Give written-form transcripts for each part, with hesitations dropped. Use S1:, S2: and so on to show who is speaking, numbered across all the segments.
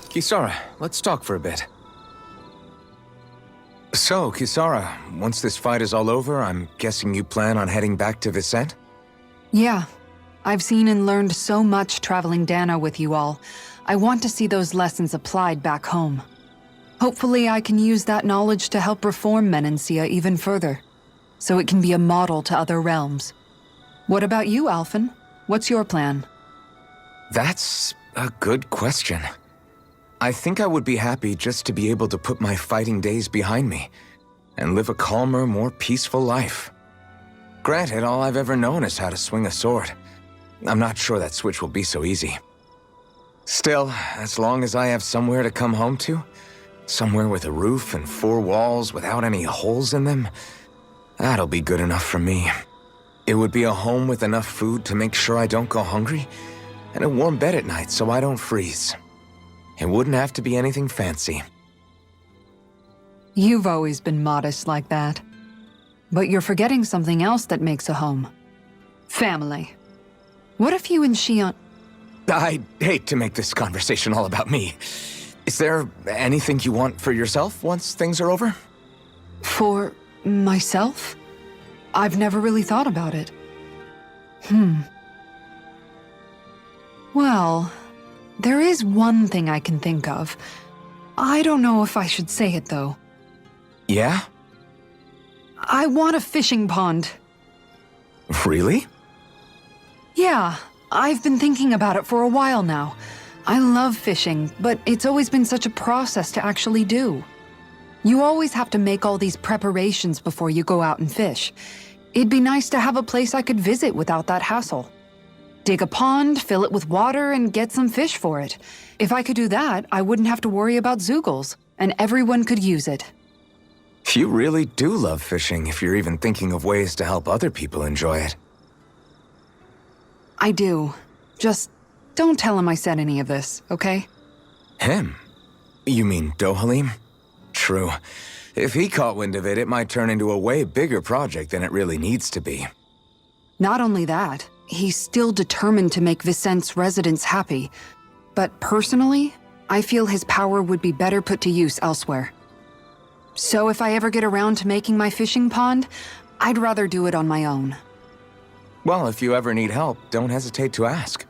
S1: Kisara, let's talk for a bit. So, Kisara, once this fight is all over, I'm guessing you plan on heading back to Vicente?
S2: Yeah. I've seen and learned so much traveling Dano with you all. I want to see those lessons applied back home. Hopefully I can use that knowledge to help reform Menancia even further, so it can be a model to other realms. What about you, Alphen? What's your plan?
S1: That's a good question. I think I would be happy just to be able to put my fighting days behind me and live a calmer, more peaceful life. Granted, all I've ever known is how to swing a sword. I'm not sure that switch will be so easy. Still, as long as I have somewhere to come home to, somewhere with a roof and 4 walls without any holes in them, that'll be good enough for me. It would be a home with enough food to make sure I don't go hungry, and a warm bed at night so I don't freeze. It wouldn't have to be anything fancy.
S2: You've always been modest like that. But you're forgetting something else that makes a home. Family. What if you and Shion...
S1: I'd hate to make this conversation all about me. Is there anything you want for yourself once things are over?
S2: For myself? I've never really thought about it. Well, there is one thing I can think of. I don't know if I should say it, though.
S1: Yeah?
S2: I want a fishing pond.
S1: Really?
S2: Yeah, I've been thinking about it for a while now. I love fishing, but it's always been such a process to actually do. You always have to make all these preparations before you go out and fish. It'd be nice to have a place I could visit without that hassle. Dig a pond, fill it with water, and get some fish for it. If I could do that, I wouldn't have to worry about Zeugles, and everyone could use it.
S1: You really do love fishing if you're even thinking of ways to help other people enjoy it.
S2: I do. Just don't tell him I said any of this, okay?
S1: Him? You mean Dohalim? True. If he caught wind of it, it might turn into a way bigger project than it really needs to be.
S2: Not only that, he's still determined to make Vicente's residents happy. But personally, I feel his power would be better put to use elsewhere. So if I ever get around to making my fishing pond, I'd rather do it on my own.
S1: Well, if you ever need help, don't hesitate to ask.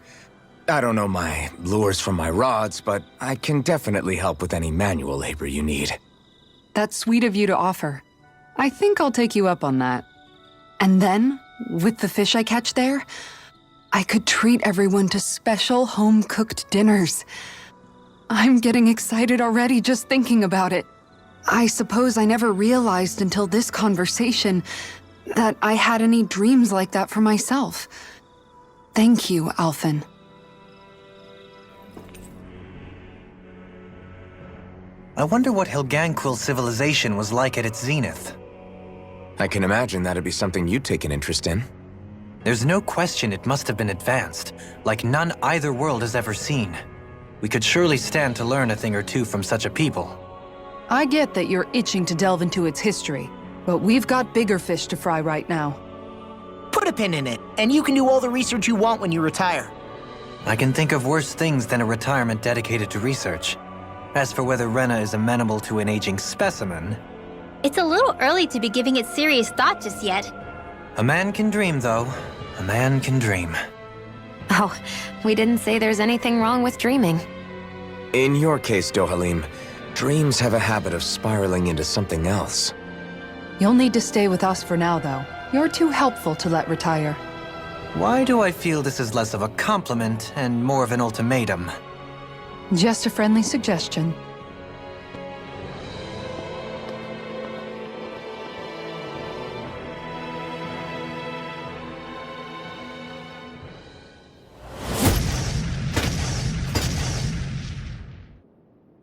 S1: I don't know my lures from my rods, but I can definitely help with any manual labor you need.
S2: That's sweet of you to offer. I think I'll take you up on that. And then, with the fish I catch there, I could treat everyone to special home-cooked dinners. I'm getting excited already just thinking about it. I suppose I never realized until this conversation that I had any dreams like that for myself. Thank you, Alphen.
S3: I wonder what Helganquil civilization was like at its zenith.
S1: I can imagine that'd be something you'd take an interest in.
S3: There's no question it must have been advanced, like none either world has ever seen. We could surely stand to learn a thing or two from such a people.
S2: I get that you're itching to delve into its history, but we've got bigger fish to fry right now.
S4: Put a pin in it, and you can do all the research you want when you retire.
S3: I can think of worse things than a retirement dedicated to research. As for whether Rena is amenable to an aging specimen...
S5: It's a little early to be giving it serious thought just yet.
S3: A man can dream, though. A man can dream.
S6: Oh, we didn't say there's anything wrong with dreaming.
S1: In your case, Dohalim, dreams have a habit of spiraling into something else.
S2: You'll need to stay with us for now, though. You're too helpful to let retire.
S3: Why do I feel this is less of a compliment and more of an ultimatum?
S2: Just a friendly suggestion.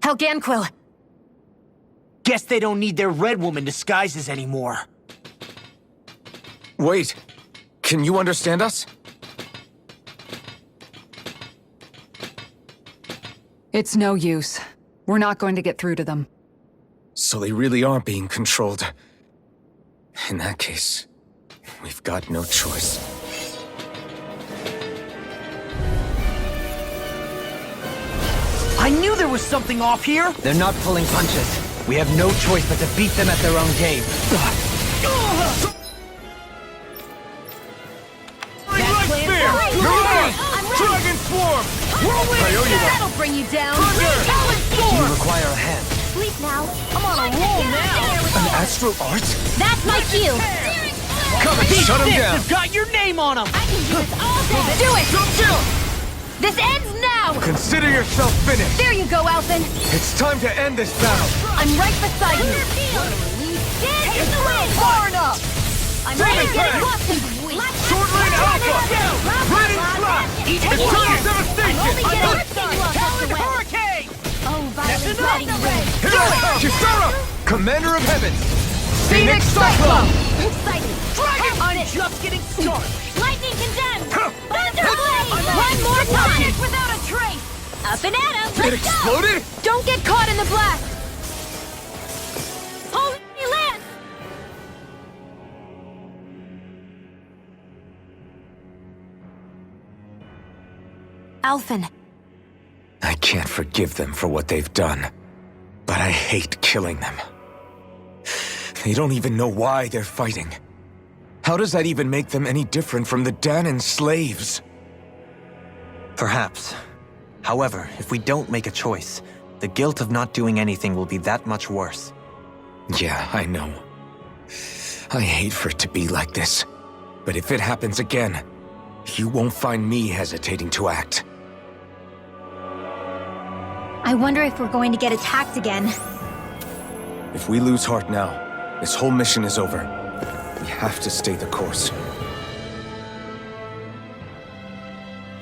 S6: Helganquil!
S4: Guess they don't need their Red Woman disguises anymore.
S1: Wait, can you understand us?
S2: It's no use. We're not going to get through to them.
S1: So they really are being controlled. In that case, we've got no choice.
S4: I knew there was something off here!
S3: They're not pulling punches. We have no choice but to beat them at their own game.
S4: Dragon Swarm!
S6: That'll bring you down.
S3: You require a hand.
S5: Sleep now.
S6: I'm on a roll now.
S1: An astral art?
S5: That's my cue.
S1: Come and shut him down!
S4: They've got your name on them!
S5: I can do this all day.
S6: Do it! This ends now!
S1: Consider yourself finished!
S6: There you go, Alphen.
S1: It's time to end this battle!
S6: I'm right beside you.
S5: This is the way.
S6: Far enough.
S5: I'm
S1: Demon
S5: ready to get
S1: Fang!
S5: lost and sweet.
S1: Sword Lane Alpha! Ready Slash! It's time devastation!
S5: Only get a started.
S4: Talon Hurricane!
S5: Oh, Violet's ready.
S1: Kisara! Commander of Heavens!
S6: Phoenix Cyclone!
S5: Excited.
S4: Dragon! I'm just getting started!
S5: Lightning condemned. Thunderblade. One more time. Without a trace. Up and at 'em.
S1: It
S5: Let's go.
S1: exploded?
S6: Don't get caught in the blast!
S5: Holy Lance.
S6: Alphen,
S1: I can't forgive them for what they've done, but I hate killing them. They don't even know why they're fighting. How does that even make them any different from the Dahnan slaves?
S3: Perhaps. However, if we don't make a choice, the guilt of not doing anything will be that much worse.
S1: Yeah, I know. I hate for it to be like this. But if it happens again, you won't find me hesitating to act.
S5: I wonder if we're going to get attacked again.
S1: If we lose heart now, this whole mission is over. We have to stay the course.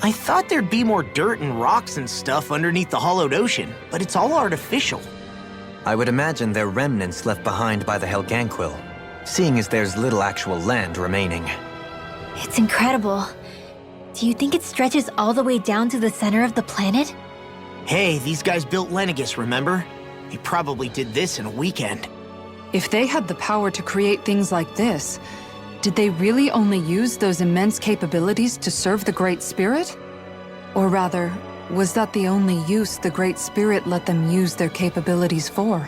S4: I thought there'd be more dirt and rocks and stuff underneath the hollowed ocean, but it's all artificial.
S3: I would imagine they're remnants left behind by the Helganquil, seeing as there's little actual land remaining.
S5: It's incredible. Do you think it stretches all the way down to the center of the planet?
S4: Hey, these guys built Lenegis, remember? They probably did this in a weekend.
S2: If they had the power to create things like this, did they really only use those immense capabilities to serve the Great Spirit? Or rather, was that the only use the Great Spirit let them use their capabilities for?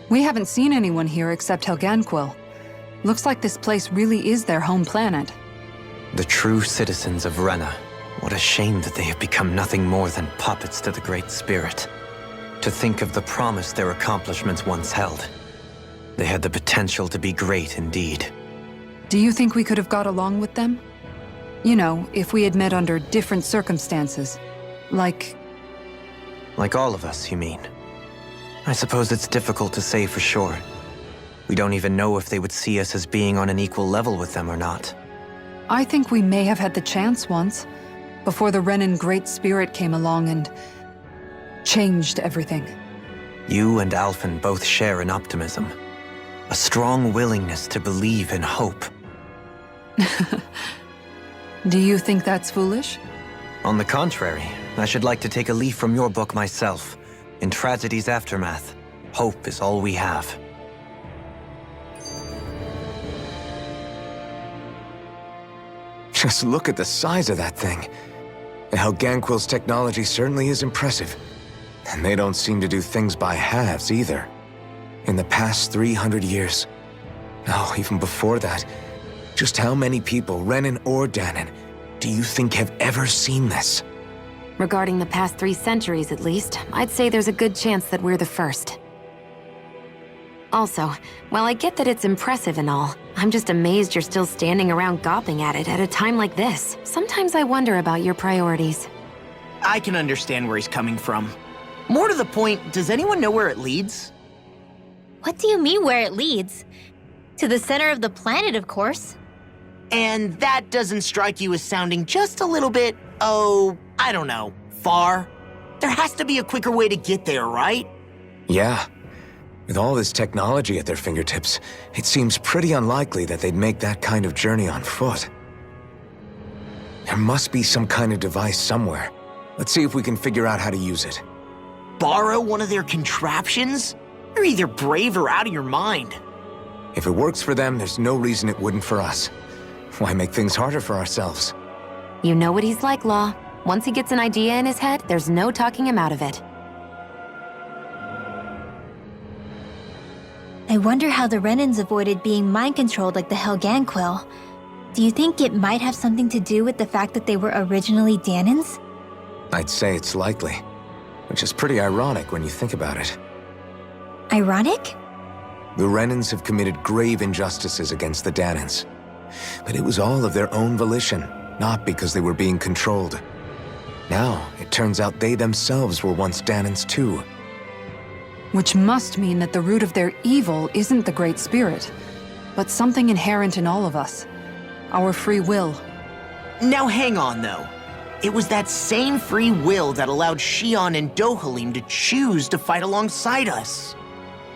S2: We haven't seen anyone here except Helganquil. Looks like this place really is their home planet.
S3: The true citizens of Rena. What a shame that they have become nothing more than puppets to the Great Spirit. To think of the promise their accomplishments once held. They had the potential to be great indeed.
S2: Do you think we could have got along with them? You know, if we had met under different circumstances. Like
S3: all of us, you mean? I suppose it's difficult to say for sure. We don't even know if they would see us as being on an equal level with them or not.
S2: I think we may have had the chance once, before the Renan Great Spirit came along and changed everything.
S3: You and Alphen both share an optimism. A strong willingness to believe in hope.
S2: Do you think that's foolish?
S3: On the contrary, I should like to take a leaf from your book myself. In tragedy's aftermath, hope is all we have.
S1: Just look at the size of that thing. The Helganquil's technology certainly is impressive. And they don't seem to do things by halves either. In the past 300 years, no, even before that, just how many people, Renan or Dahnan, do you think have ever seen this?
S6: regarding the past 3 centuries at least, I'd say there's a good chance that we're the first. Also, while I get that it's impressive and all, I'm just amazed you're still standing around gawping at it at a time like this. Sometimes I wonder about your priorities.
S4: I can understand where he's coming from. More to the point, does anyone know where it leads?
S5: What do you mean where it leads? To the center of the planet, of course.
S4: And that doesn't strike you as sounding just a little bit, oh, I don't know, far? There has to be a quicker way to get there, right?
S1: Yeah. With all this technology at their fingertips, it seems pretty unlikely that they'd make that kind of journey on foot. There must be some kind of device somewhere. Let's see if we can figure out how to use it.
S4: Borrow one of their contraptions? You're either brave or out of your mind.
S1: If it works for them, there's no reason it wouldn't for us. Why make things harder for ourselves?
S6: You know what he's like, Law. Once he gets an idea in his head, there's no talking him out of it.
S5: I wonder how the Renans avoided being mind-controlled like the Helganquil. Do you think it might have something to do with the fact that they were originally Danans?
S1: I'd say it's likely, which is pretty ironic when you think about it.
S5: Ironic?
S1: The Renans have committed grave injustices against the Danans. But it was all of their own volition, not because they were being controlled. Now, it turns out they themselves were once Danans too.
S2: Which must mean that the root of their evil isn't the Great Spirit, but something inherent in all of us. Our free will.
S4: Now hang on, though. It was that same free will that allowed Xion and Dohalim to choose to fight alongside us.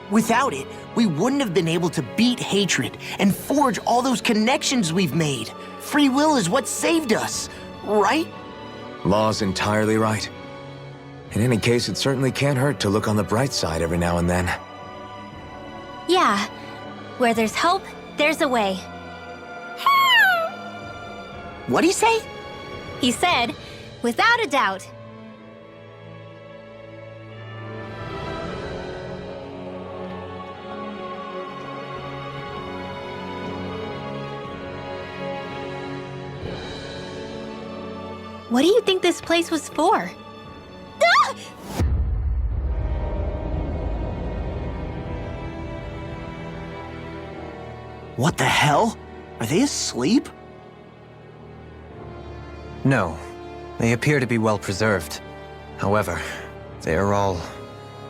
S4: Without it, we wouldn't have been able to beat hatred and forge all those connections we've made. Free will is what saved us, right?
S1: Law's entirely right. In any case, it certainly can't hurt to look on the bright side every now and then.
S5: Yeah. Where there's hope, there's a way.
S4: What'd he say?
S5: He said, without a doubt. What do you think this place was for? Ah!
S4: What the hell? Are they asleep?
S3: No, they appear to be well preserved. However, they are all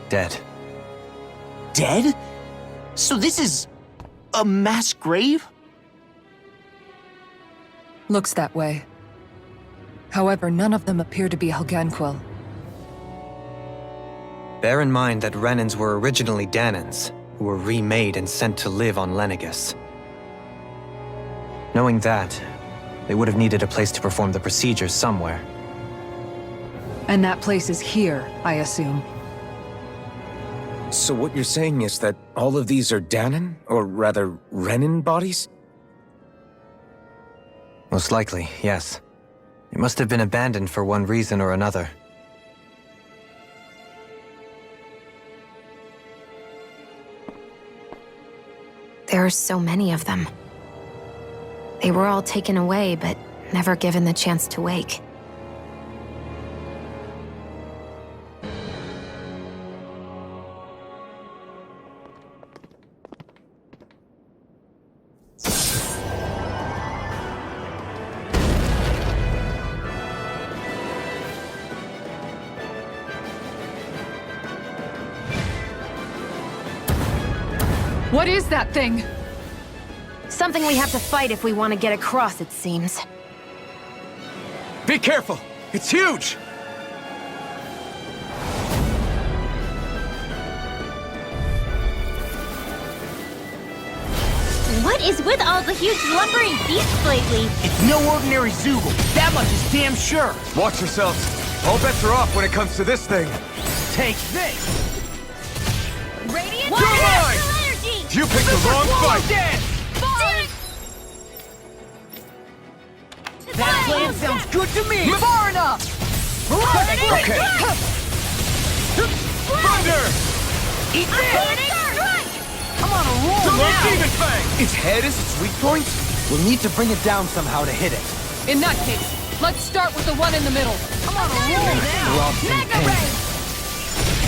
S3: dead.
S4: Dead? So this is a mass grave?
S2: Looks that way. However, none of them appear to be Helganquil.
S3: Bear in mind that Renans were originally Danans, who were remade and sent to live on Lenegus. Knowing that, they would have needed a place to perform the procedures somewhere.
S2: And that place is here, I assume.
S1: So what you're saying is that all of these are Danan, or rather, Renan bodies?
S3: Most likely, yes. It must have been abandoned for one reason or another.
S6: There are so many of them. They were all taken away, but never given the chance to wake.
S2: What is that thing?
S6: Something we have to fight if we want to get across, it seems.
S1: Be careful! It's huge!
S5: What is with all the huge lumbering beasts lately?
S4: It's no ordinary Zoogle. That much is damn sure.
S1: Watch yourselves. All bets are off when it comes to this thing.
S4: Take this!
S5: Radiant
S1: You're mine!
S5: energy!
S1: You picked the wrong fight!
S4: That plan sounds good to me!
S2: Far enough!
S1: Okay. Thunder!
S4: Eat this!
S2: I'm on a roll
S1: Double
S2: now!
S1: Demon Fang! Its head is its weak point?
S7: We'll need to bring it down somehow to hit it.
S2: In that case, let's start with the one in the middle. I'm on a roll now!
S7: We're all in
S2: Mega
S7: pain.
S2: Ray!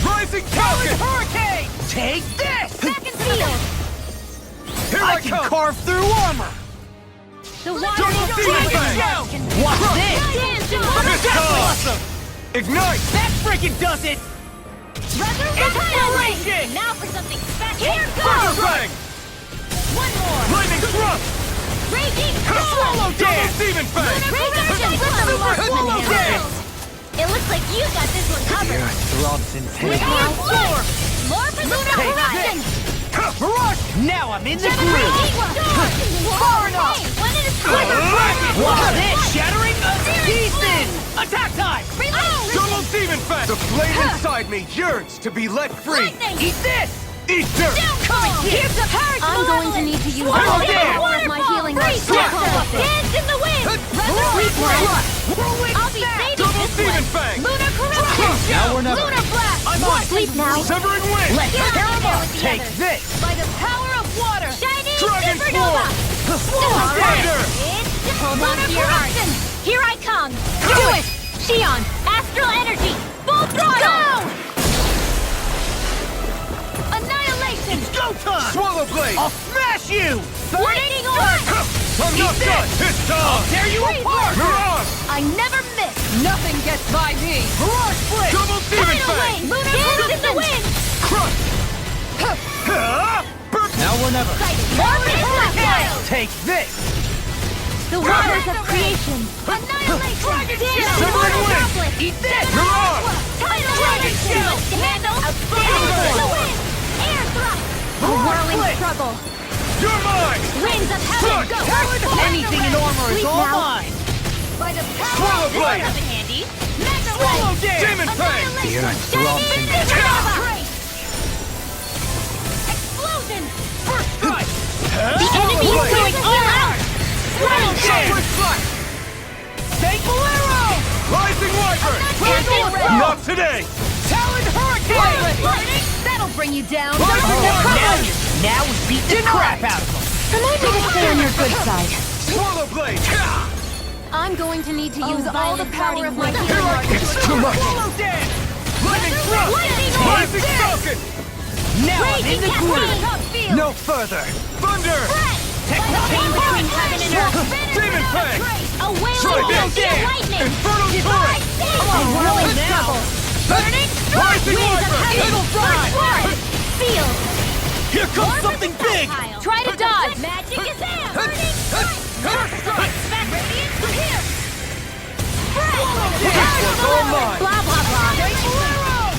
S1: Rising Falcon!
S2: Hurricane!
S4: Take this!
S5: Second field!
S1: Here
S4: I
S1: I
S4: can
S1: come!
S4: carve through armor!
S5: The water
S1: Double Demon Fang!
S4: Watch this!
S1: This awesome! Ignite!
S4: That freaking does it!
S5: Resurrection! Now for something special! Here
S1: Fire
S5: goes!
S1: Fang!
S5: One more!
S1: Lightning Thrust!
S5: Raging
S1: Swallow
S5: Storm!
S1: Double Demon Fang!
S5: Swallow
S1: Dance!
S5: It looks like you got this one
S7: The
S5: covered!
S7: earth throbs in pain.
S5: Radiant Storm! More for the horizon!
S4: Rush! Now I'm in the groove!
S5: Far enough! One at a time!
S4: Watch this! Shattering the pieces! Attack time!
S1: Double Demon Fang! The flame inside me yearns to be let free!
S5: Lightning!
S4: Eat this!
S1: Eat dirt!
S5: Here's the power!
S6: I'm going to need to use all
S4: Swallow
S6: the
S4: dance!
S6: power of my healing
S5: Freeze!
S6: arts to call up this.
S5: Dance in the wind!
S1: Resurrection!
S5: sleep now.
S7: Severing wind!
S5: Let's tear them up.
S7: Take this!
S5: By the power of water. Shining
S7: Dragon
S5: supernova.
S7: Thunder!
S5: Hold on to your heart. Here I come. Do it. Shion, astral energy. Full throttle. Go! Annihilation.
S7: Go time! Swallow blade! I'll smash you!
S5: Lightning orb.
S7: I'm not done! This time! Tear you apart! Mirage!
S5: I never miss.
S2: Nothing gets by me!
S7: Mirage split! Double demon
S5: Tidal
S7: fang!
S5: wave. Dance in the wind.
S7: Crush! Now or never!
S5: Hurricane.
S7: Take this!
S5: The waters of creation. Annihilation.
S7: Severing wind! Eat this! Mirage!
S5: Tidal wave. Handle. Outstanding. The wind. Air thrust. A whirling struggle.
S7: You're mine!
S5: Winds of heaven. Go.
S7: Anything in armor is
S5: Sleep
S7: all
S5: now.
S7: mine!
S5: By the power
S7: Swallow
S5: of
S7: blade.
S5: this is handy. Mega
S7: Swallow
S5: wave.
S7: dance! Demon fang!
S5: Annihilation.
S3: The earth throbs
S5: Shining
S3: in
S5: supernova. Explosion.
S7: First strike!
S5: The enemy is going all out. Swirling
S7: Shepherd's flight! Thankful arrow! Rising Wyvern!
S5: Anti-red.
S7: Not today! Talon Hurricane!
S5: That'll bring you down.
S4: Now we beat the crap out of them.
S5: Remind me to stay on your good side.
S7: Swallow blade!
S6: I'm going to need to use all the power of my
S7: Here
S6: healing
S7: I
S6: arts
S7: come!
S6: to
S7: Swallow dance! Lightning thrust!
S5: Lightning
S7: Rising Falcon!
S5: Now I'm in the groove.
S7: No further! Thunder!
S5: Chain between heaven and earth.
S7: Demon fang!
S5: A wailing
S7: Strike
S5: bolt
S7: it!
S5: of lightning.
S7: Infernal turret!
S5: A whirling trouble. Burning
S7: Rising
S5: winds of
S7: Wyvern!
S5: heaven.
S7: It'll fly!
S5: Sword. Sealed.
S7: Here comes something big!
S5: Try to dodge. Magic is in. Burning strike. Smack radiant from here.
S7: all mine.
S5: Blah, blah, blah.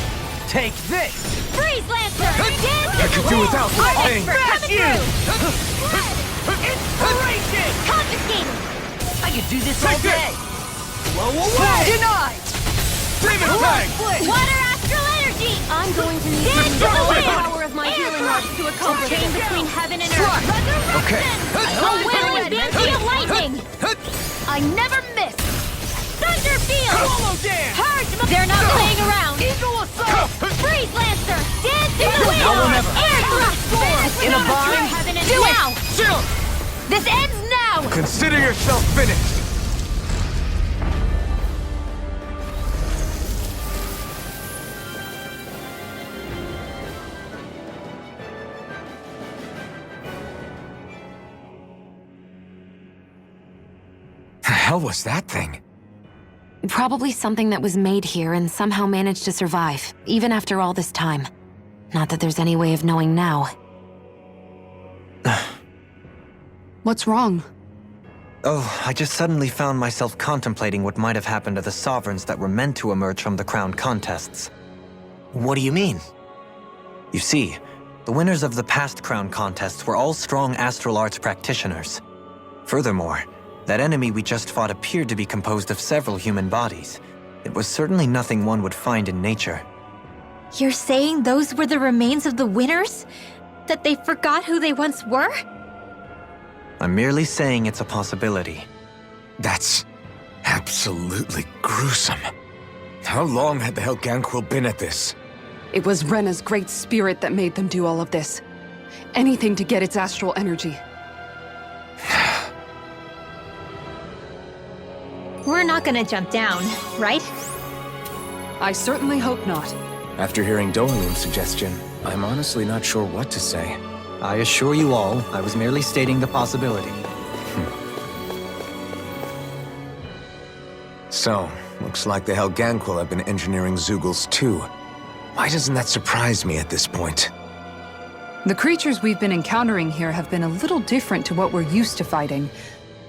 S7: Take this!
S5: Freeze Lancer. Dance
S7: I could do without this thing!
S5: Smash
S7: you! Inspiration!
S5: Confiscated.
S4: I could do this all
S7: Take
S4: day.
S7: this! Blow away! Denied! Demon fang!
S5: Water astral energy.
S6: I'm going to need
S5: Dance
S6: to use
S5: to the
S6: all the
S5: wind.
S6: power of my healing arts to accomplish
S5: Chain
S6: this.
S5: between heaven and earth.
S7: Okay.
S5: A wailing banshee of lightning. I never miss. Thunder field.
S7: Swallow dance!
S5: They're not playing around.
S7: Eagle assault!
S5: Freeze Lancer. Dance in the wind.
S7: Now or never.
S5: Air thrust.
S7: In a bind?
S5: Heaven and
S7: Do it!
S5: now.
S7: Chill!
S5: This ends now.
S7: Consider yourself finished!
S1: The hell was that thing?
S6: Probably something that was made here and somehow managed to survive, even after all this time. Not that there's any way of knowing now.
S2: What's wrong?
S3: Oh, I just suddenly found myself contemplating what might have happened to the sovereigns that were meant to emerge from the crown contests.
S4: What do you mean?
S3: You see, the winners of the past crown contests were all strong astral arts practitioners. Furthermore, that enemy we just fought appeared to be composed of several human bodies. It was certainly nothing one would find in nature.
S5: You're saying those were the remains of the winners? That they forgot who they once were?
S3: I'm merely saying it's a possibility.
S1: That's absolutely gruesome. How long had the Helganquil been at this?
S2: It was Rena's great spirit that made them do all of this. Anything to get its astral energy.
S5: We're not gonna jump down, right?
S2: I certainly hope not.
S1: After hearing Dohalim's suggestion, I'm honestly not sure what to say.
S3: I assure you all, I was merely stating the possibility.
S1: So, looks like the Helganquil have been engineering Zeugles too. Why doesn't that surprise me at this point?
S2: The creatures we've been encountering here have been a little different to what we're used to fighting,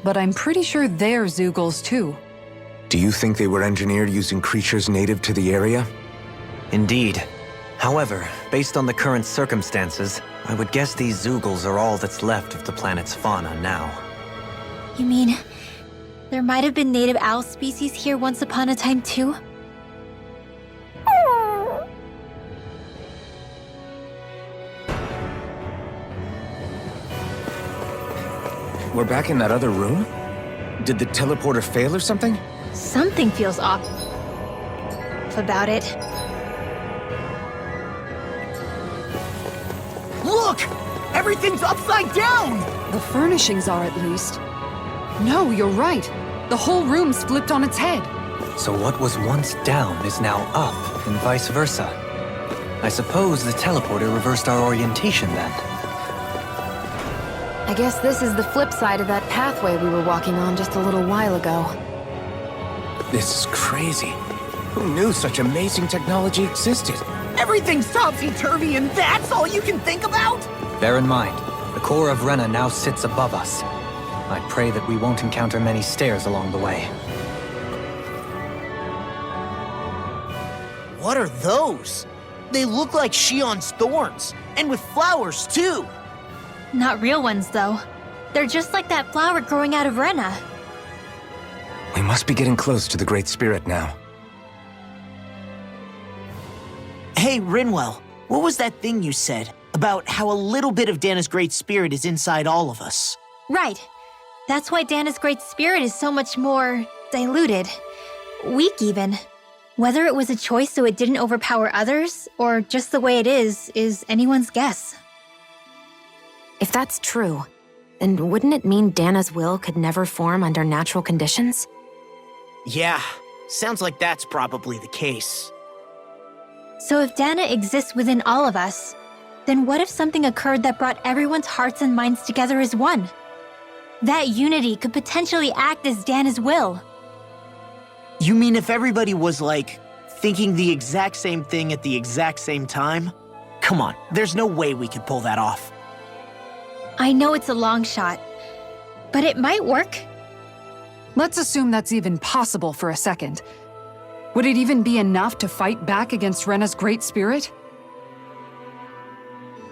S2: but I'm pretty sure they're Zeugles too.
S1: Do you think they were engineered using creatures native to the area?
S3: Indeed. However, based on the current circumstances, I would guess these Zeugles are all that's left of the planet's fauna now.
S5: You mean, there might have been native owl species here once upon a time too?
S1: We're back in that other room? Did the teleporter fail or something?
S5: Something feels off about it.
S4: Look! Everything's upside down!
S2: The furnishings are, at least. No, you're right. The whole room's flipped on its head.
S3: So what was once down is now up, and vice versa. I suppose the teleporter reversed our orientation then.
S6: I guess this is the flip side of that pathway we were walking on just a little while ago.
S1: This is crazy. Who knew such amazing technology existed?
S4: Everything's topsy-turvy and that's all you can think about?
S3: Bear in mind, the core of Rena now sits above us. I pray that we won't encounter many stairs along the way.
S4: What are those? They look like Shion's thorns, and with flowers too.
S5: Not real ones, though. They're just like that flower growing out of Rena.
S1: We must be getting close to the Great Spirit now.
S4: Hey, Rinwell, what was that thing you said about how a little bit of Dana's Great Spirit is inside all of us?
S5: Right. That's why Dana's Great Spirit is so much more diluted. Weak, even. Whether it was a choice so it didn't overpower others, or just the way it is anyone's guess.
S6: If that's true, then wouldn't it mean Dana's will could never form under natural conditions?
S4: Yeah, sounds like that's probably the case.
S5: So if Dana exists within all of us, then what if something occurred that brought everyone's hearts and minds together as one? That unity could potentially act as Dana's will.
S4: You mean if everybody was, like, thinking the exact same thing at the exact same time? Come on, there's no way we could pull that off.
S5: I know it's a long shot, but it might work.
S2: Let's assume that's even possible for a second. Would it even be enough to fight back against Rena's Great Spirit?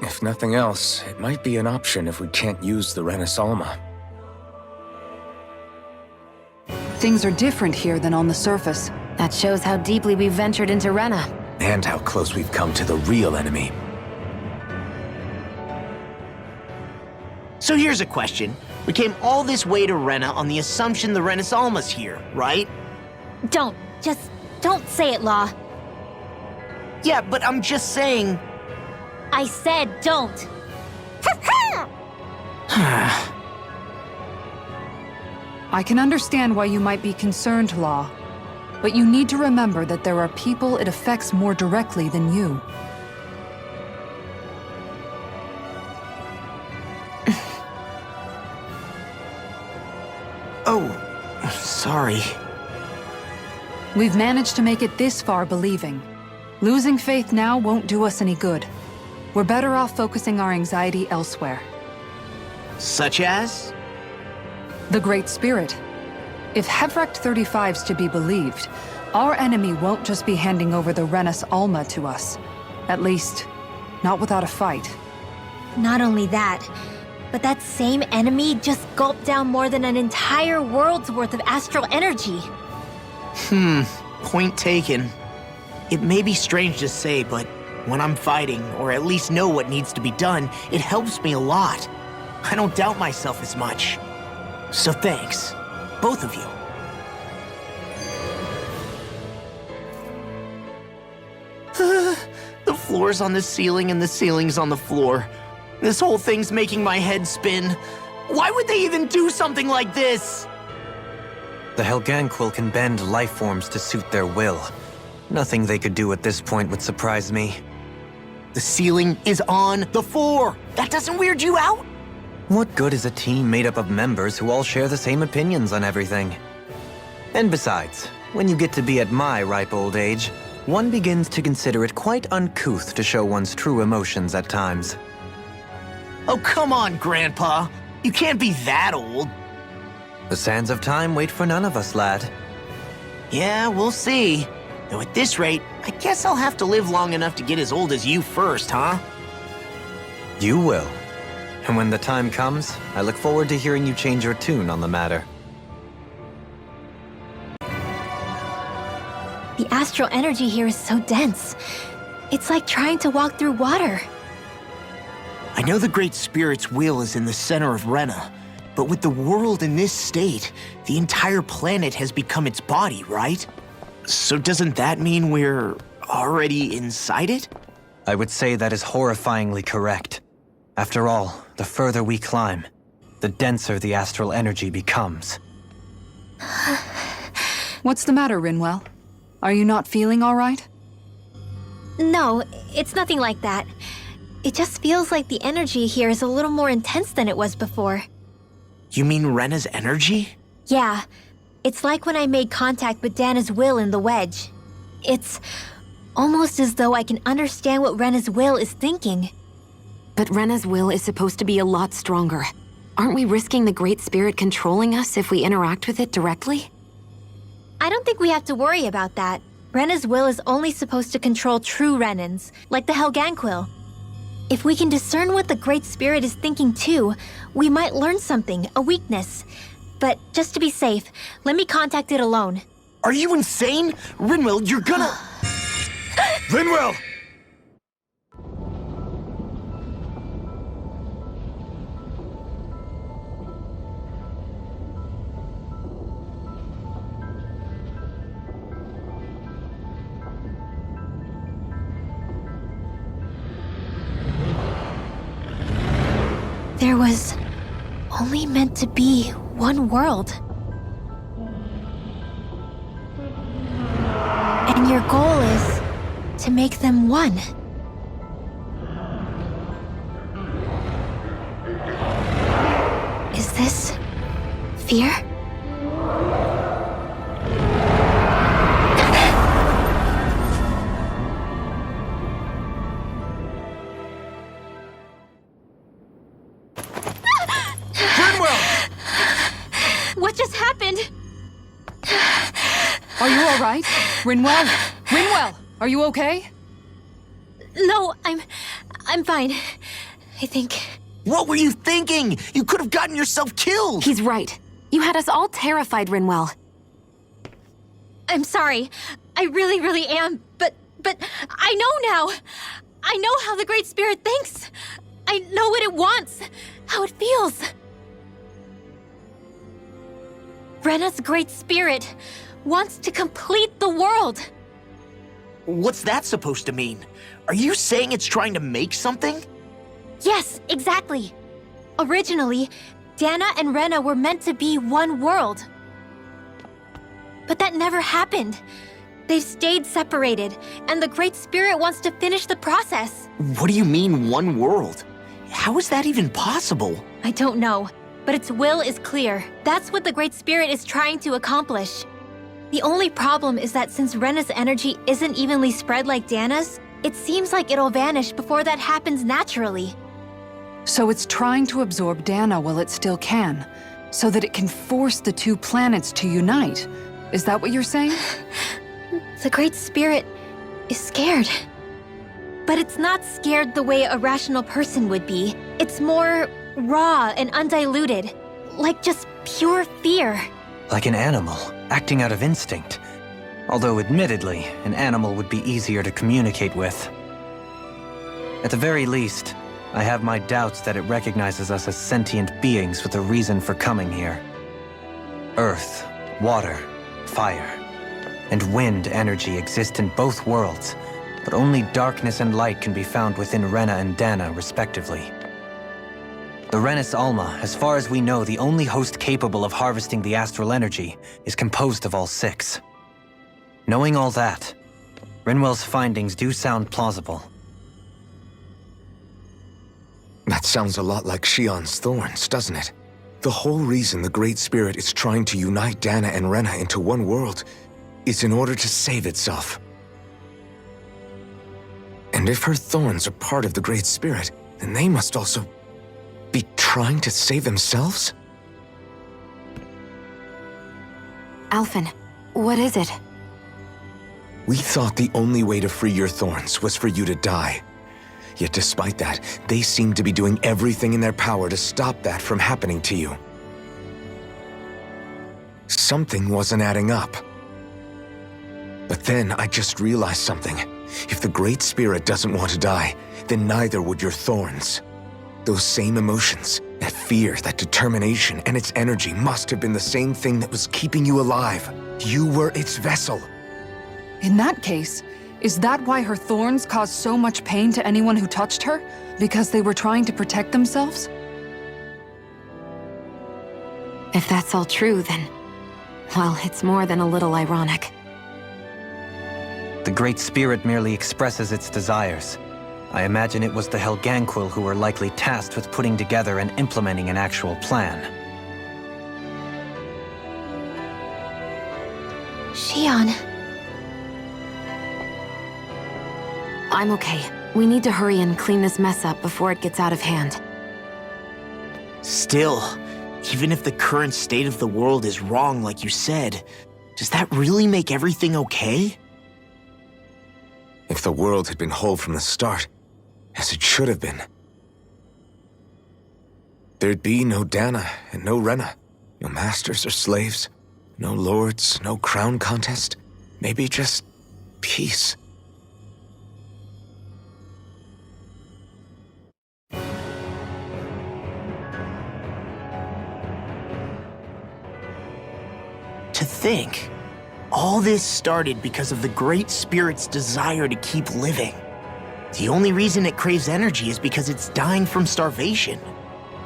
S1: If nothing else, it might be an option if we can't use the Rena Alma.
S2: Things are different here than on the surface.
S6: That shows how deeply we've ventured into Rena.
S1: And how close we've come to the real enemy.
S4: So here's a question. We came all this way to Rena on the assumption the Rena Alma's here, right?
S5: Just don't say it, Law.
S4: Yeah, but I'm just saying...
S5: I said don't.
S2: I can understand why you might be concerned, Law. But you need to remember that there are people it affects more directly than you.
S4: Oh, sorry.
S2: We've managed to make it this far believing. Losing faith now won't do us any good. We're better off focusing our anxiety elsewhere.
S4: Such as?
S2: The Great Spirit. If Hevrecht 35's to be believed, our enemy won't just be handing over the Renas Alma to us. At least, not without a fight.
S5: Not only that, but that same enemy just gulped down more than an entire world's worth of astral energy.
S4: Point taken. It may be strange to say, but when I'm fighting, or at least know what needs to be done, it helps me a lot. I don't doubt myself as much. So thanks, both of you. The floor's on the ceiling and the ceiling's on the floor. This whole thing's making my head spin. Why would they even do something like this?
S3: The Helganquil can bend life forms to suit their will. Nothing they could do at this point would surprise me.
S4: The ceiling is on the floor. That doesn't weird you out?
S3: What good is a team made up of members who all share the same opinions on everything? And besides, when you get to be at my ripe old age, one begins to consider it quite uncouth to show one's true emotions at times.
S4: Oh, come on, Grandpa. You can't be that old.
S3: The sands of time wait for none of us, lad.
S4: Yeah, we'll see. Though at this rate, I guess I'll have to live long enough to get as old as you first, huh?
S3: You will. And when the time comes, I look forward to hearing you change your tune on the matter.
S5: The astral energy here is so dense. It's like trying to walk through water.
S4: I know the Great Spirit's will is in the center of Rena, but with the world in this state, the entire planet has become its body, right? So doesn't that mean we're already inside it?
S3: I would say that is horrifyingly correct. After all, the further we climb, the denser the astral energy becomes.
S2: What's the matter, Rinwell? Are you not feeling all right?
S5: No, it's nothing like that. It just feels like the energy here is a little more intense than it was before.
S4: You mean Rena's energy?
S5: Yeah, it's like when I made contact with Dana's will in the wedge. It's almost as though I can understand what Rena's will is thinking.
S6: But Rena's will is supposed to be a lot stronger. Aren't we risking the Great Spirit controlling us if we interact with it directly?
S5: I don't think we have to worry about that. Rena's will is only supposed to control true Renans, like the Helganquil. If we can discern what the Great Spirit is thinking too, we might learn something, a weakness. But just to be safe, let me contact it alone.
S4: Are you insane? Rinwell, you're gonna...
S1: Rinwell!
S5: There was only meant to be one world. And your goal is to make them one. Is this fear? What just happened?
S2: Are you all right? Rinwell? Rinwell, are you okay?
S5: No, I'm fine. I think.
S4: What were you thinking? You could have gotten yourself killed!
S6: He's right. You had us all terrified, Rinwell.
S5: I'm sorry. I really, really am. But I know now. I know how the Great Spirit thinks. I know what it wants, how it feels. Rena's Great Spirit wants to complete the world.
S4: What's that supposed to mean? Are you saying it's trying to make something?
S5: Yes, exactly. Originally, Dana and Rena were meant to be one world. But that never happened. They've stayed separated, and the Great Spirit wants to finish the process.
S4: What do you mean, one world? How is that even possible?
S5: I don't know, but its will is clear. That's what the Great Spirit is trying to accomplish. The only problem is that since Rena's energy isn't evenly spread like Dana's, it seems like it'll vanish before that happens naturally.
S2: So it's trying to absorb Dana while it still can, so that it can force the two planets to unite. Is that what you're saying?
S5: The Great Spirit is scared. But it's not scared the way a rational person would be. It's more raw and undiluted, like just pure fear.
S3: Like an animal, acting out of instinct. Although admittedly, an animal would be easier to communicate with. At the very least, I have my doubts that it recognizes us as sentient beings with a reason for coming here. Earth, water, fire, and wind energy exist in both worlds, but only darkness and light can be found within Rena and Dana, respectively. The Renis Alma, as far as we know, the only host capable of harvesting the astral energy, is composed of all six. Knowing all that, Rinwell's findings do sound plausible.
S1: That sounds a lot like Shion's thorns, doesn't it? The whole reason the Great Spirit is trying to unite Dana and Rena into one world is in order to save itself. And if her thorns are part of the Great Spirit, then they must also be trying to save themselves?
S6: Alphen, what is it?
S1: We thought the only way to free your thorns was for you to die. Yet despite that, they seem to be doing everything in their power to stop that from happening to you. Something wasn't adding up. But then I just realized something. If the Great Spirit doesn't want to die, then neither would your thorns. Those same emotions, that fear, that determination, and its energy must have been the same thing that was keeping you alive. You were its vessel.
S2: In that case, Is that why her thorns caused so much pain to anyone who touched her? Because they were trying to protect themselves?
S6: If that's all true, then... well, it's more than a little ironic.
S3: The Great Spirit merely expresses its desires. I imagine it was the Helganquil who were likely tasked with putting together and implementing an actual plan.
S5: Shion.
S6: I'm okay. We need to hurry and clean this mess up before it gets out of hand.
S4: Still, even if the current state of the world is wrong like you said, does that really make everything okay?
S1: If the world had been whole from the start, as it should have been, there'd be no Dana and no Rena, no masters or slaves, no lords, no crown contest, maybe just peace.
S4: To think, all this started because of the Great Spirit's desire to keep living. The only reason it craves energy is because it's dying from starvation.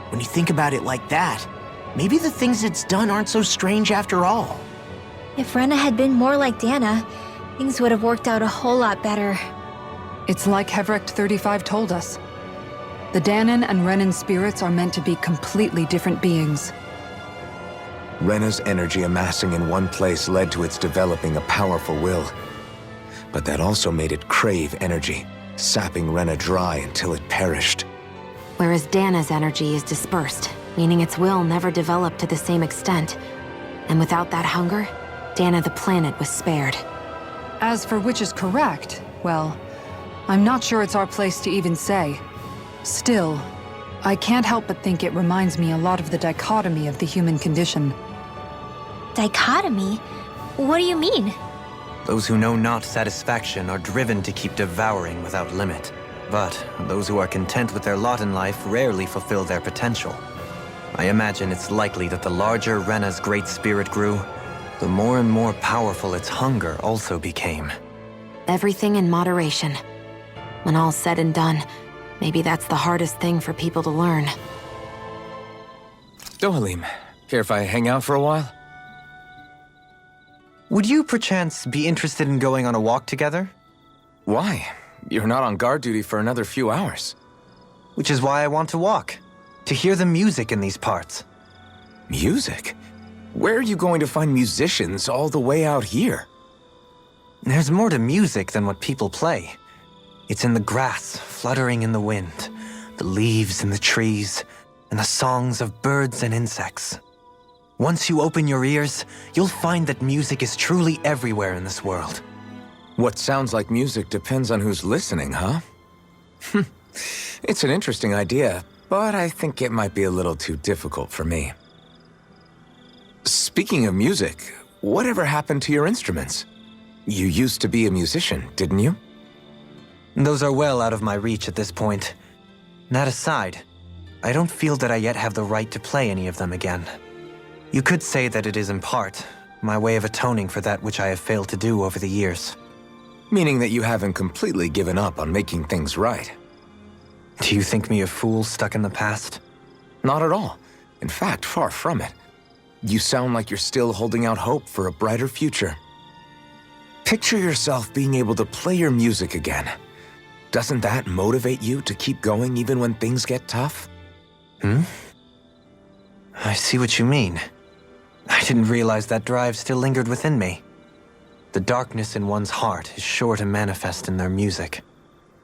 S4: When you think about it like that, maybe the things it's done aren't so strange after all.
S5: If Rena had been more like Dana, things would have worked out a whole lot better.
S2: It's like Hevrecht 35 told us. The Danan and Renan spirits are meant to be completely different beings.
S1: Rena's energy amassing in one place led to its developing a powerful will. But that also made it crave energy, sapping Rena dry until it perished.
S6: Whereas Dana's energy is dispersed, meaning its will never developed to the same extent. And without that hunger, Dana the planet was spared.
S2: As for which is correct, well, I'm not sure it's our place to even say. Still, I can't help but think it reminds me a lot of the dichotomy of the human condition.
S5: Dichotomy? What do you mean?
S3: Those who know not satisfaction are driven to keep devouring without limit. But those who are content with their lot in life rarely fulfill their potential. I imagine it's likely that the larger Rena's Great Spirit grew, the more and more powerful its hunger also became.
S6: Everything in moderation. When all's said and done, maybe that's the hardest thing for people to learn.
S1: Dohalim, care if I hang out for a while?
S3: Would you perchance be interested in going on a walk together?
S1: Why? You're not on guard duty for another few hours.
S3: Which is why I want to walk. To hear the music in these parts.
S1: Music? Where are you going to find musicians all the way out here?
S3: There's more to music than what people play. It's in the grass, fluttering in the wind, the leaves in the trees, and the songs of birds and insects. Once you open your ears, you'll find that music is truly everywhere in this world.
S1: What sounds like music depends on who's listening, huh? It's an interesting idea, but I think it might be a little too difficult for me. Speaking of music, whatever happened to your instruments? You used to be a musician, didn't you?
S3: Those are well out of my reach at this point. That aside, I don't feel that I yet have the right to play any of them again. You could say that it is in part my way of atoning for that which I have failed to do over the years.
S1: Meaning that you haven't completely given up on making things right.
S3: Do you think me a fool stuck in the past?
S1: Not at all. In fact, far from it. You sound like you're still holding out hope for a brighter future. Picture yourself being able to play your music again. Doesn't that motivate you to keep going even when things get tough?
S3: I see what you mean. I didn't realize that drive still lingered within me. The darkness in one's heart is sure to manifest in their music.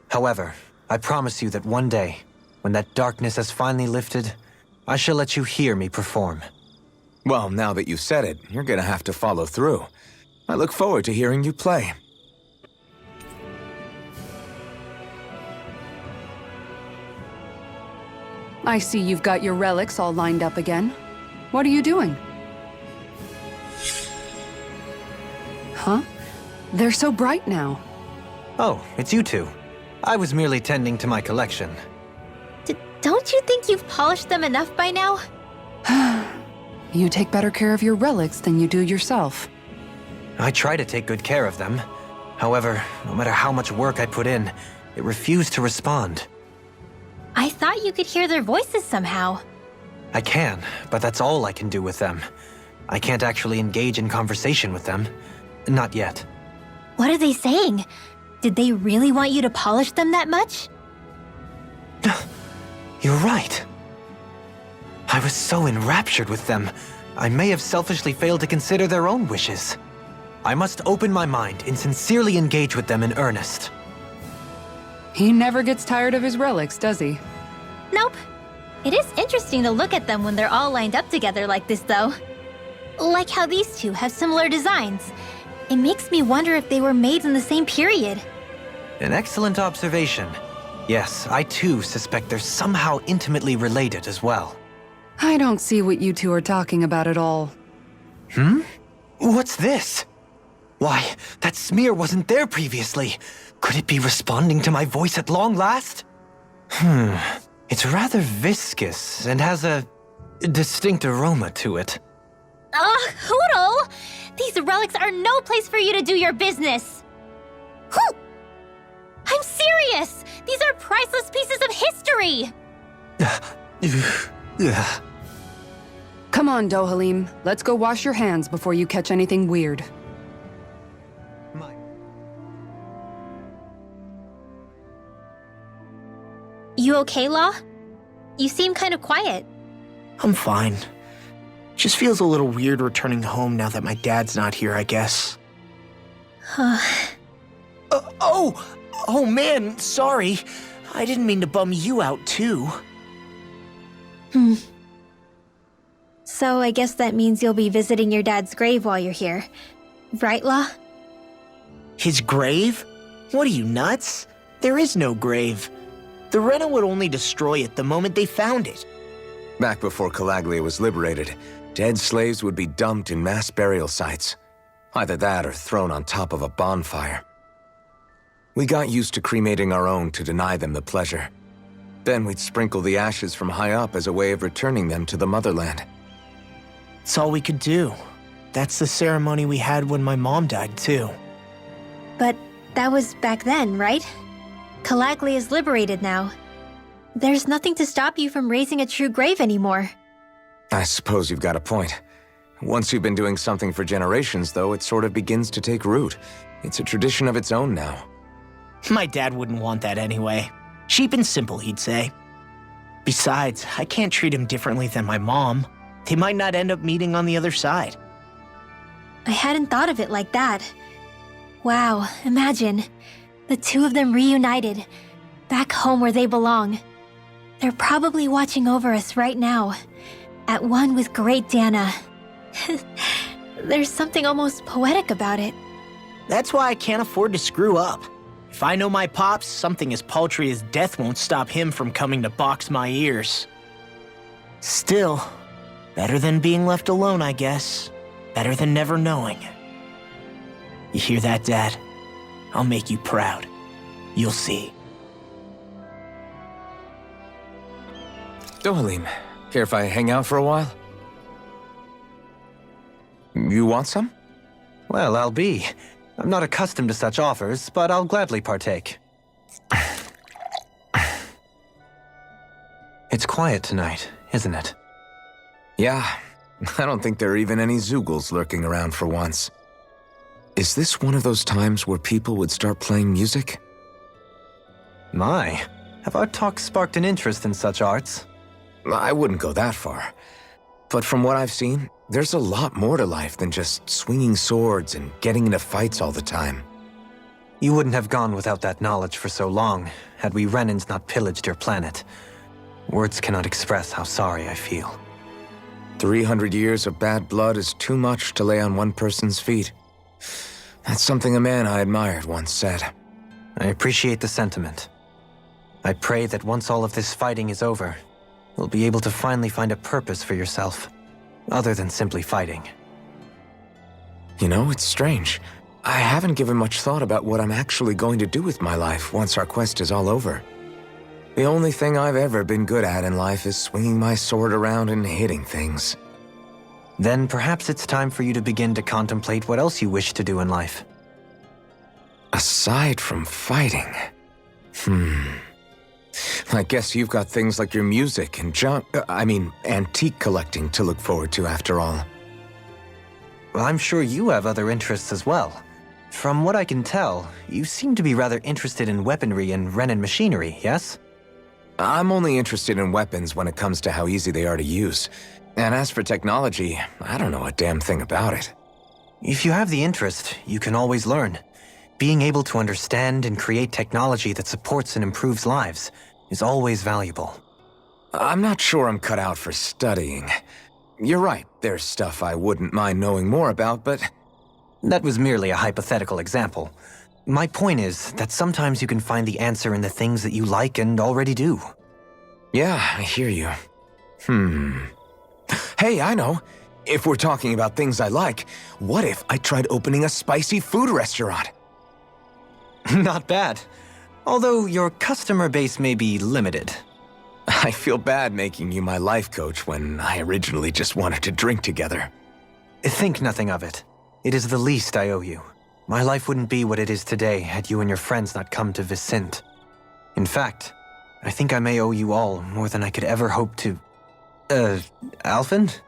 S3: However, I promise you that one day, when that darkness has finally lifted, I shall let you hear me perform.
S1: Well, now that you said it, you're gonna have to follow through. I look forward to hearing you play.
S2: I see you've got your relics all lined up again. What are you doing? Huh? They're so bright now.
S3: Oh, it's you two. I was merely tending to my collection.
S5: Don't you think you've polished them enough by now?
S2: You take better care of your relics than you do yourself.
S3: I try to take good care of them. However, no matter how much work I put in, it refused to respond.
S5: I thought you could hear their voices somehow.
S3: I can, but that's all I can do with them. I can't actually engage in conversation with them. Not yet.
S5: What are they saying? Did they really want you to polish them that much?
S3: You're right. I was so enraptured with them, I may have selfishly failed to consider their own wishes. I must open my mind and sincerely engage with them in earnest.
S2: He never gets tired of his relics, does he?
S5: Nope. It is interesting to look at them when they're all lined up together like this, though. Like how these two have similar designs. It makes me wonder if they were made in the same period.
S3: An excellent observation. Yes, I too suspect they're somehow intimately related as well.
S2: I don't see what you two are talking about at all.
S3: What's this? Why, that smear wasn't there previously. Could it be responding to my voice at long last? It's rather viscous and has a distinct aroma to it.
S5: Ugh, Hootle! These relics are no place for you to do your business! Whew! I'm serious! These are priceless pieces of history!
S2: Come on, Dohalim. Let's go wash your hands before you catch anything weird.
S5: You okay, Law? You seem kind of quiet.
S4: I'm fine. Just feels a little weird returning home now that my dad's not here, I guess. Oh man, sorry. I didn't mean to bum you out too.
S5: So I guess that means you'll be visiting your dad's grave while you're here. Right, Law?
S4: His grave? What are you, nuts? There is no grave. The Rena would only destroy it the moment they found it.
S1: Back before Calaglia was liberated, dead slaves would be dumped in mass burial sites. Either that or thrown on top of a bonfire. We got used to cremating our own to deny them the pleasure. Then we'd sprinkle the ashes from high up as a way of returning them to the motherland.
S4: It's all we could do. That's the ceremony we had when my mom died, too.
S5: But that was back then, right? Calaglia is liberated now. There's nothing to stop you from raising a true grave anymore.
S1: I suppose you've got a point. Once you've been doing something for generations, though, it sort of begins to take root. It's a tradition of its own now.
S4: My dad wouldn't want that anyway. Cheap and simple, he'd say. Besides, I can't treat him differently than my mom. They might not end up meeting on the other side.
S5: I hadn't thought of it like that. Wow, imagine. The two of them reunited, back home where they belong. They're probably watching over us right now, at one with great Dana. There's something almost poetic about it.
S4: That's why I can't afford to screw up. If I know my pops, something as paltry as death won't stop him from coming to box my ears. Still, better than being left alone, I guess. Better than never knowing. You hear that, Dad? I'll make you proud. You'll see.
S1: Dohalim, care if I hang out for a while? You want some?
S3: Well, I'll be. I'm not accustomed to such offers, but I'll gladly partake. It's quiet tonight, isn't it?
S1: Yeah, I don't think there are even any Zeugles lurking around for once. Is this one of those times where people would start playing music?
S3: My, have our talks sparked an interest in such arts?
S1: I wouldn't go that far. But from what I've seen, there's a lot more to life than just swinging swords and getting into fights all the time.
S3: You wouldn't have gone without that knowledge for so long, had we Renans not pillaged your planet. Words cannot express how sorry I feel.
S1: 300 years of bad blood is too much to lay on one person's feet. That's something a man I admired once said.
S3: I appreciate the sentiment. I pray that once all of this fighting is over, you'll be able to finally find a purpose for yourself, other than simply fighting.
S1: You know, it's strange. I haven't given much thought about what I'm actually going to do with my life once our quest is all over. The only thing I've ever been good at in life is swinging my sword around and hitting things.
S3: Then perhaps it's time for you to begin to contemplate what else you wish to do in life.
S1: Aside from fighting. I guess you've got things like your music and antique collecting to look forward to after all.
S3: Well, I'm sure you have other interests as well. From what I can tell, you seem to be rather interested in weaponry and Renan machinery, yes?
S1: I'm only interested in weapons when it comes to how easy they are to use. And as for technology, I don't know a damn thing about it.
S3: If you have the interest, you can always learn. Being able to understand and create technology that supports and improves lives is always valuable.
S1: I'm not sure I'm cut out for studying. You're right, there's stuff I wouldn't mind knowing more about, but...
S3: That was merely a hypothetical example. My point is that sometimes you can find the answer in the things that you like and already do.
S1: Yeah, I hear you. Hey, I know. If we're talking about things I like, what if I tried opening a spicy food restaurant?
S3: Not bad. Although your customer base may be limited.
S1: I feel bad making you my life coach when I originally just wanted to drink together.
S3: Think nothing of it. It is the least I owe you. My life wouldn't be what it is today had you and your friends not come to Vicint. In fact, I think I may owe you all more than I could ever hope to... Alphen?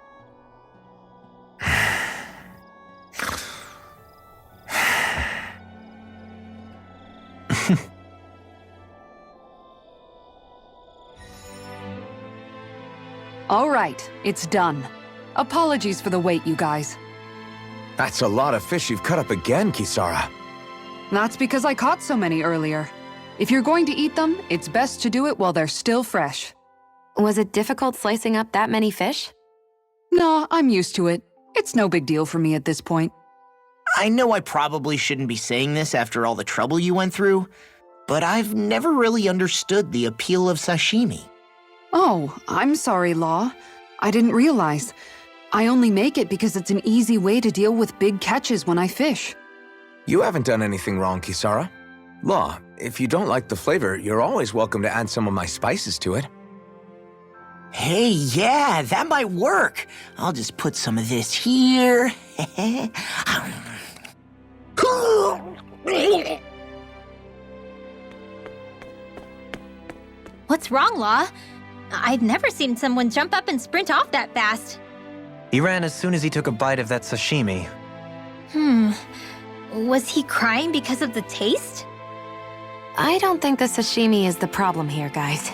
S2: All right, it's done. Apologies for the wait, you guys.
S1: That's a lot of fish you've cut up again, Kisara.
S2: That's because I caught so many earlier. If you're going to eat them, it's best to do it while they're still fresh.
S6: Was it difficult slicing up that many fish?
S2: No, I'm used to it. It's no big deal for me at this point.
S4: I know I probably shouldn't be saying this after all the trouble you went through, but I've never really understood the appeal of sashimi.
S2: Oh, I'm sorry, Law. I didn't realize. I only make it because it's an easy way to deal with big catches when I fish.
S1: You haven't done anything wrong, Kisara. Law, if you don't like the flavor, you're always welcome to add some of my spices to it.
S4: Hey, yeah, that might work. I'll just put some of this here.
S5: What's wrong, Law? I've never seen someone jump up and sprint off that fast.
S3: He ran as soon as he took a bite of that sashimi.
S5: Was he crying because of the taste?
S6: I don't think the sashimi is the problem here, guys.